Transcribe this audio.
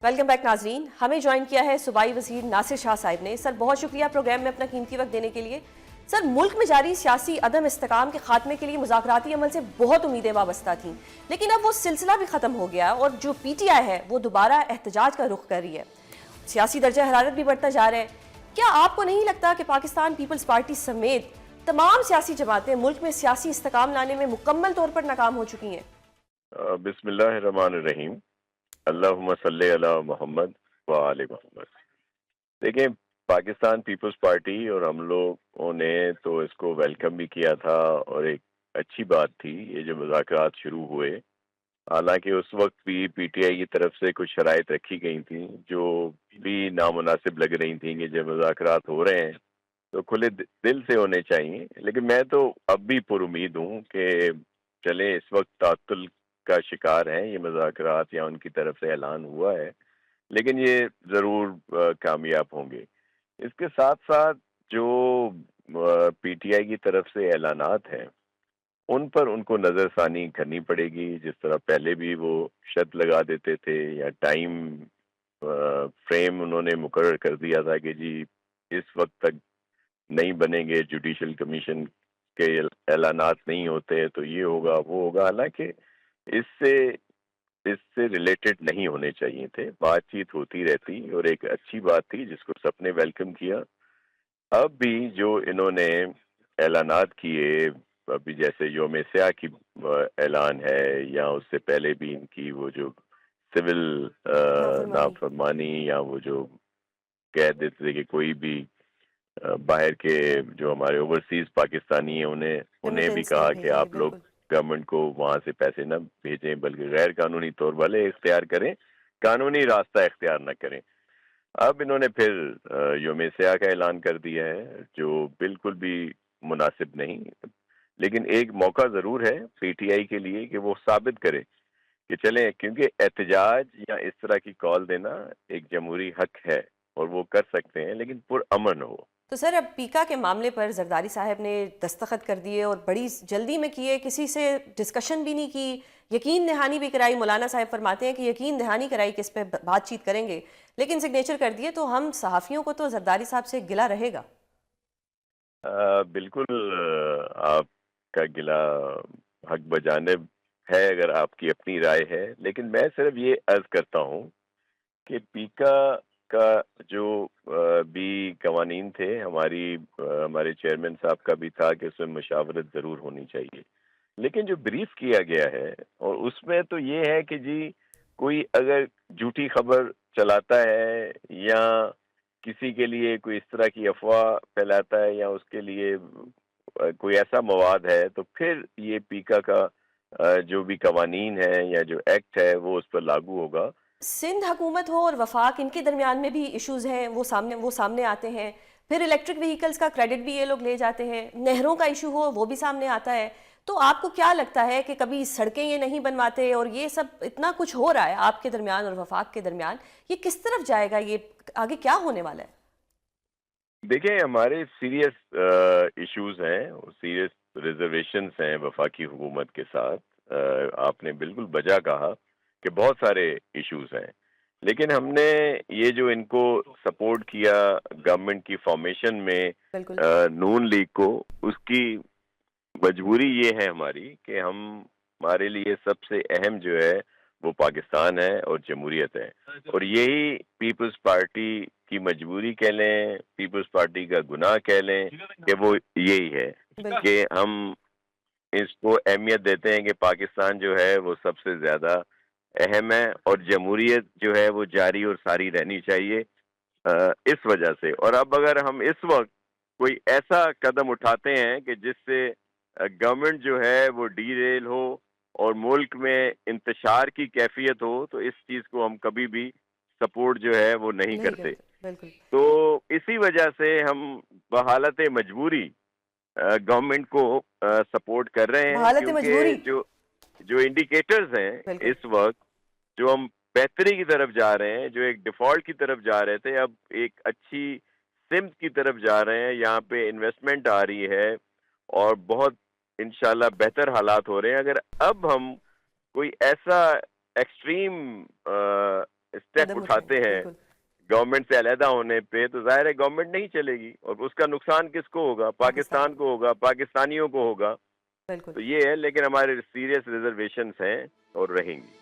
Welcome back ناظرین. ہمیں join کیا ہے صوبائی وزیر ناصر شاہ صاحب نے. سر بہت شکریہ پروگرام میں اپنا قیمتی وقت دینے کے لیے. سر ملک میں جاری سیاسی عدم استحکام کے خاتمے کے لیے مذاکراتی عمل سے بہت امیدیں وابستہ تھیں، لیکن اب وہ سلسلہ بھی ختم ہو گیا اور جو پی ٹی آئی ہے وہ دوبارہ احتجاج کا رخ کر رہی ہے. سیاسی درجہ حرارت بھی بڑھتا جا رہا ہے. کیا آپ کو نہیں لگتا کہ پاکستان پیپلز پارٹی سمیت تمام سیاسی جماعتیں ملک میں سیاسی استحکام لانے میں مکمل طور پر ناکام ہو چکی ہیں؟ بسم اللہ الرحمن الرحیم. اللہم صلی علی محمد و آل محمد. دیکھیں، پاکستان پیپلز پارٹی اور ہم لوگوں نے تو اس کو ویلکم بھی کیا تھا اور ایک اچھی بات تھی یہ جو مذاکرات شروع ہوئے. حالانکہ اس وقت بھی پی ٹی آئی کی طرف سے کچھ شرائط رکھی گئی تھیں جو بھی نامناسب لگ رہی تھیں کہ جب مذاکرات ہو رہے ہیں تو کھلے دل سے ہونے چاہیے. لیکن میں تو اب بھی پر امید ہوں کہ چلے اس وقت تعطل کا شکار ہیں یہ مذاکرات یا ان کی طرف سے اعلان ہوا ہے، لیکن یہ ضرور کامیاب ہوں گے. اس کے ساتھ ساتھ جو پی ٹی آئی کی طرف سے اعلانات ہیں ان پر ان کو نظر ثانی کرنی پڑے گی. جس طرح پہلے بھی وہ شرط لگا دیتے تھے یا ٹائم فریم انہوں نے مقرر کر دیا تھا کہ جی اس وقت تک نہیں بنیں گے، جوڈیشل کمیشن کے اعلانات نہیں ہوتے تو یہ ہوگا وہ ہوگا. حالانکہ اس سے ریلیٹڈ نہیں ہونے چاہیے تھے. بات چیت ہوتی رہتی اور ایک اچھی بات تھی جس کو سب نے ویلکم کیا. اب بھی جو انہوں نے اعلانات کیے، ابھی جیسے یوم سیاہ کی اعلان ہے یا اس سے پہلے بھی ان کی وہ جو سول نافرمانی یا وہ جو کہہ دیتے تھے کہ کوئی بھی باہر کے جو ہمارے اوورسیز پاکستانی ہیں انہیں بھی کہا کہ آپ لوگ گورنمنٹ کو وہاں سے پیسے نہ بھیجیں بلکہ غیر قانونی طور والے اختیار کریں، قانونی راستہ اختیار نہ کریں. اب انہوں نے پھر یوم سیاہ کا اعلان کر دیا ہے جو بالکل بھی مناسب نہیں. لیکن ایک موقع ضرور ہے پی ٹی آئی کے لیے کہ وہ ثابت کرے کہ چلیں، کیونکہ احتجاج یا اس طرح کی کال دینا ایک جمہوری حق ہے اور وہ کر سکتے ہیں لیکن پرامن ہو. تو سر اب پیکا کے معاملے پر زرداری صاحب نے دستخط کر دیے اور بڑی جلدی میں کیے، کسی سے ڈسکشن بھی نہیں کی، یقین دہانی بھی کرائی. مولانا صاحب فرماتے ہیں کہ یقین دہانی کرائی کہ اس پہ بات چیت کریں گے، لیکن سگنیچر کر دیے. تو ہم صحافیوں کو تو زرداری صاحب سے گلہ رہے گا. بالکل آپ کا گلہ حق بجانب ہے اگر آپ کی اپنی رائے ہے، لیکن میں صرف یہ عرض کرتا ہوں کہ پیکا کا جو بھی قوانین تھے ہمارے چیئرمین صاحب کا بھی تھا کہ اس میں مشاورت ضرور ہونی چاہیے. لیکن جو بریف کیا گیا ہے اور اس میں تو یہ ہے کہ جی کوئی اگر جھوٹی خبر چلاتا ہے یا کسی کے لیے کوئی اس طرح کی افواہ پھیلاتا ہے یا اس کے لیے کوئی ایسا مواد ہے تو پھر یہ پیکا کا جو بھی قوانین ہیں یا جو ایکٹ ہے وہ اس پر لاگو ہوگا. سندھ حکومت ہو اور وفاق، ان کے درمیان میں بھی ایشوز ہیں، وہ سامنے آتے ہیں. پھر الیکٹرک وہیکلز کا کریڈٹ بھی یہ لوگ لے جاتے ہیں. نہروں کا ایشو ہو وہ بھی سامنے آتا ہے. تو آپ کو کیا لگتا ہے کہ کبھی سڑکیں یہ نہیں بنواتے اور یہ سب اتنا کچھ ہو رہا ہے آپ کے درمیان اور وفاق کے درمیان، یہ کس طرف جائے گا؟ یہ آگے کیا ہونے والا ہے؟ دیکھیں، ہمارے سیریس ایشوز ہیں، سیریس ریزرویشنز ہیں وفاقی حکومت کے ساتھ. آپ نے بالکل بجا کہا کہ بہت سارے ایشوز ہیں، لیکن ہم نے یہ جو ان کو سپورٹ کیا گورنمنٹ کی فارمیشن میں بالکل نون لیگ کو، اس کی مجبوری یہ ہے ہماری کہ ہمارے لیے سب سے اہم جو ہے وہ پاکستان ہے اور جمہوریت ہے. اور یہی پیپلز پارٹی کی مجبوری کہہ لیں، پیپلز پارٹی کا گناہ کہہ لیں کہ وہ یہی ہے کہ ہم اس کو اہمیت دیتے ہیں کہ پاکستان جو ہے وہ سب سے زیادہ اہم ہے اور جمہوریت جو ہے وہ جاری اور ساری رہنی چاہیے اس وجہ سے. اور اب اگر ہم اس وقت کوئی ایسا قدم اٹھاتے ہیں کہ جس سے گورنمنٹ جو ہے وہ ڈی ریل ہو اور ملک میں انتشار کی کیفیت ہو تو اس چیز کو ہم کبھی بھی سپورٹ جو ہے وہ نہیں کرتے. بالکل تو اسی وجہ سے ہم بحالت مجبوری گورنمنٹ کو سپورٹ کر رہے ہیں، حالت کیونکہ مجبوری. جو انڈیکیٹرز ہیں بالکل اس وقت جو ہم بہتری کی طرف جا رہے ہیں، جو ایک ڈیفالٹ کی طرف جا رہے تھے اب ایک اچھی سمت کی طرف جا رہے ہیں. یہاں پہ انویسٹمنٹ آ رہی ہے اور بہت انشاءاللہ بہتر حالات ہو رہے ہیں. اگر اب ہم کوئی ایسا ایکسٹریم اسٹیپ قدم اٹھاتے اٹھائیں، ہیں بالکل گورنمنٹ سے علیحدہ ہونے پہ، تو ظاہر ہے گورنمنٹ نہیں چلے گی، اور اس کا نقصان کس کو ہوگا؟ پاکستان پاکستان کو ہوگا، پاکستانیوں کو ہوگا. بالکل. تو یہ ہے، لیکن ہمارے سیریس ریزرویشنز ہیں اور رہیں گی.